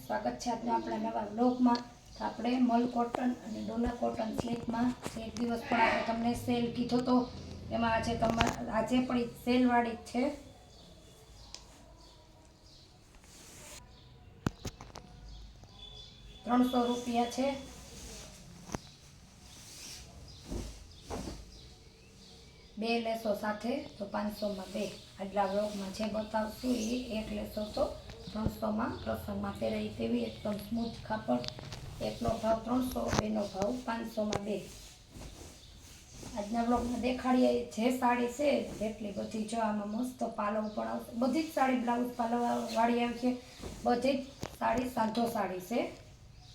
સ્વાગત છે આજના આપણા નવા વ્લોગમાં. તો આપણે મલ કોટન અને ડોલા કોટન સિલ્કમાં એક દિવસ પણ આપણે તમને સેલ કીધો તો એમાં આજે પણ સેલવાળી જ છે. ₹300 છે. બે લેસો સાથે તો 500માં બે. આજના વ્લોગમાં જે બતાવશું એ એક લેસો તો 300માં પ્રસંગમાં પહેરાય તેવી એકદમ સ્મૂથ કાપડ. એકનો ભાવ 300, બેનો ભાવ 500માં બે. આજના બ્લોગમાં દેખાડીએ જે સાડી છે જેટલી બધી જો આમાં મસ્ત પાલવ પણ આવશે. બધી જ સાડી બ્લાઉઝ પાલવ વાળી આવી છે. બધી જ સાડી સાંધો સાડી છે.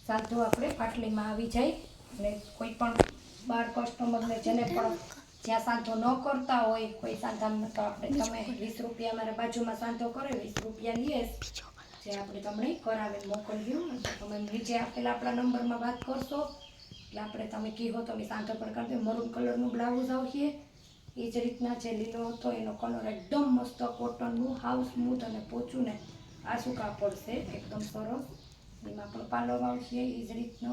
સાંધો આપણે પાટલીમાં આવી જાય અને કોઈ પણ બાર કસ્ટમરને જેને પણ જ્યાં સાંધો ન કરતા હોય કોઈ સાંધામાં તો આપણે તમે ₹20 મારા બાજુમાં સાંધો કરે ₹20 લઈએ જે આપણે તમને કરાવીને મોકલ્યું. તમે નીચે આપેલા આપણા નંબરમાં વાત કરશો એટલે આપણે તમે કહો તમે સાંધો પણ કરી દો. મરૂન કલરનું બ્લાઉઝ આવશે. એ જ રીતના જે લીલો હતો એનો કલર એકદમ મસ્ત કોટનનું હાવ સ્મૂથ અને પોચું ને આસુ કાપડ છે એકદમ સરસ. એમાં પણ પાલવ આવશે એ જ રીતનો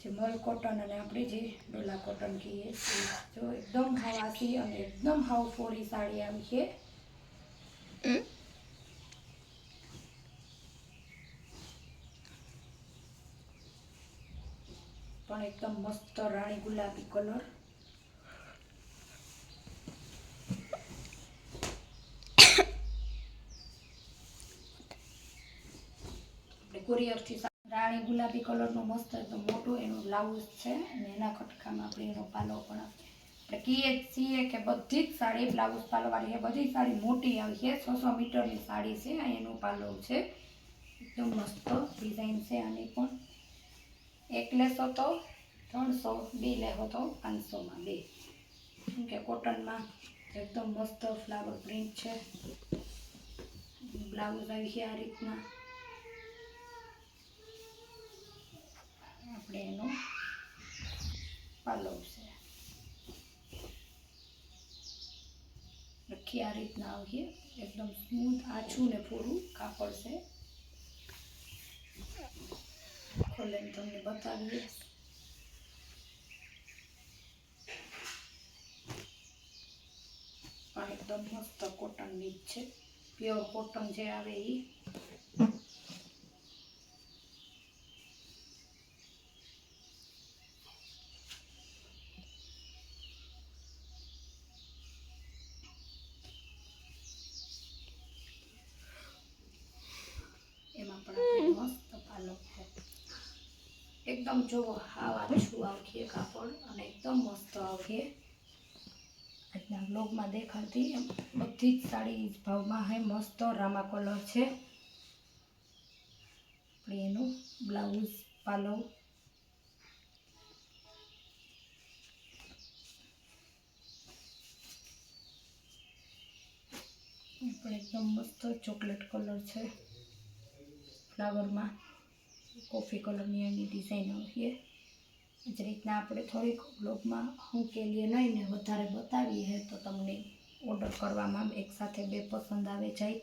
જે મલ કોટન અને આપણે જે ડોલા કોટન કહીએ જો એકદમ હાવ આસી અને એકદમ હાવ ફોરી સાડી આવી છે. પણ એકદમ મસ્ત રાણી ગુલાબી કલર. કુરિયરથી રાણી ગુલાબી કલરનું મસ્ત એકદમ મોટું એનું બ્લાઉઝ છે અને એના કટકામાં આપણે એનો પાલો પણ આપણે કહીએ છીએ કે બધી જ સાડી બ્લાઉઝ પાલોવાળી છે. બધી સાડી મોટી આવી છે. 600 મીટરની સાડી છે. આ એનું પાલો છે. એકદમ મસ્ત ડિઝાઇન છે આની પણ. એક લેસો તો 300, બે લેસો તો 500માં બે. કેમ કે કોટનમાં એકદમ મસ્ત ફ્લાવર પ્રિન્ટ છે. બ્લાઉઝ આવી છે આ રીતના. આપણે એનો પાલવ છે લખી આ રીતના આવીએ. એકદમ સ્મૂથ આછું ને પૂરું કાપડ છે. ખોલીને તમને બતાવીએ. પણ એકદમ મસ્ત કોટનની જ છે. પ્યોર કોટન જે આવે એ. એમાં પણ આપણે મસ્ત પાલવ છે. એકદમ જોવો હાવ આછું આવશે કાપડ અને એકદમ મસ્ત આવશે. આજના બ્લોગમાં દેખાડતી એમ બધી જ સાડી ભાવમાં હે મસ્ત રામા કલર છે. આપણે એનું બ્લાઉઝ પાલવ પણ એકદમ મસ્ત ચોકલેટ કલર છે. ફ્લાવરમાં કોફી કલરની એની ડિઝાઇન આવશે. એ જ રીતના આપણે થોડીક બ્લોગમાં મૂકેલીએ નહીં ને વધારે બતાવીએ તો તમને ઓર્ડર કરવામાં એકસાથે બે પસંદ આવે જાય.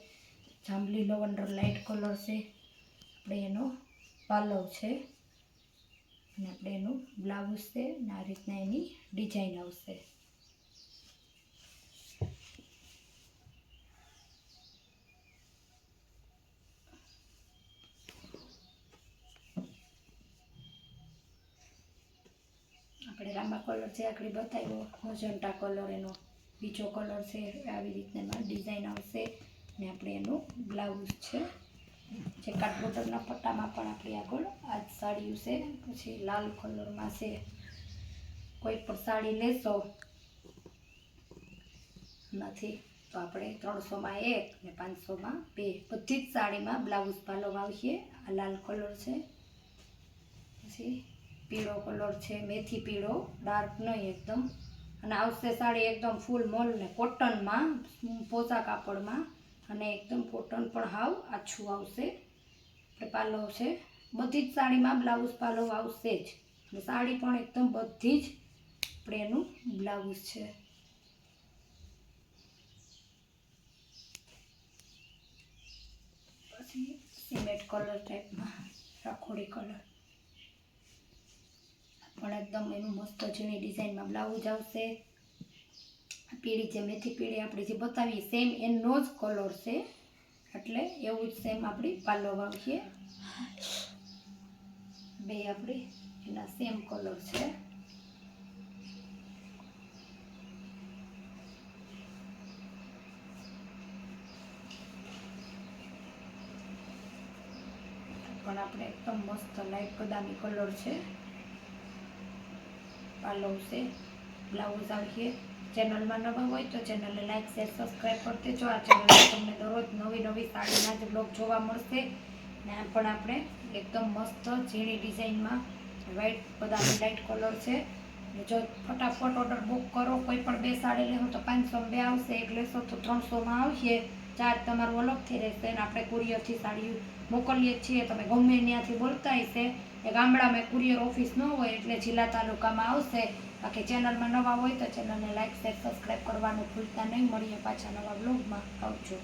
જાંબલી લવંડર લાઇટ કલર છે. આપણે એનો પાલવ છે અને આપણે એનું બ્લાઉઝ છે અને આ રીતના એની ડિઝાઇન આવશે. આપણે રામા કલર છે આગળ બતાવ્યો. મજન્ટા કલર એનો બીજો કલર છે. આવી રીતના ડિઝાઇન આવશે ને આપણે એનું બ્લાઉઝ છે. જે કાટબોર્ડરના પટ્ટામાં પણ આપણી આગળ આ જ સાડી છે. પછી લાલ કલરમાં છે. કોઈ પણ સાડી લેશો નથી તો આપણે 300માં એક ને 500માં બે. બધી જ સાડીમાં બ્લાઉઝ પાલવ આવશે. આ લાલ કલર છે. પછી પીળો કલર છે. મેથી પીળો ડાર્ક નહીં એકદમ. અને આવશે સાડી એકદમ ફૂલ મોલ ને કોટનમાં પોચા કાપડમાં અને એકદમ કોટન પણ હાવ આછું આવશે. આપણે પાલવ છે. બધી જ સાડીમાં બ્લાઉઝ પાલવ આવશે જ. અને સાડી પણ એકદમ બધી જ આપણે એનું બ્લાઉઝ છે. પછી સિમેન્ટ કલર ટાઈપમાં રાખોડી કલર પણ એકદમ એનું મસ્ત ઝીણી ડિઝાઇનમાં બ્લાઉઝ આવશે. પીળી જે મેથી પીળી આપણે જે બતાવીએ સેમ એનો જ કલર છે, એટલે એવું જ સેમ આપણી પાલવ આવશે. બે આપણી એના સેમ કલર છે. પણ આપણે એકદમ મસ્ત લાઈટ બદામી કલર છે. પાલવ છે, બ્લાઉઝ આવશે. ચેનલમાં નવા હોય તો ચેનલને લાઈક શેર સબસ્ક્રાઈબ કરી દેજો. આ ચેનલમાં તમને દરરોજ નવી નવી સાડીના જ બ્લોગ જોવા મળશે. ને આ પણ આપણે એકદમ મસ્ત ઝીણી ડિઝાઇનમાં વ્હાઈટ બદામી લાઈટ કલર છે. જો ફટાફટ ઓર્ડર બુક કરો, કોઈ પણ 2 સાડી લેવો તો 500 2 આવશે, એક લેશો તો 300માં આવશે. ચાર્જ તમારું અલગથી રહેશે. અને આપણે કુરિયરથી સાડી મોકલીએ છીએ. તમે ગમે ત્યાંથી બોલતા હશે એ ગામડામાં કુરિયર ઓફિસ ન હોય એટલે જિલ્લા તાલુકામાં આવશે. બાકી ચેનલમાં નવા હોય તો ચેનલને લાઈક શેર સબસ્ક્રાઈબ કરવાનું ભૂલતા નહીં. મળીએ પાછા નવા બ્લોગમાં. આવજો.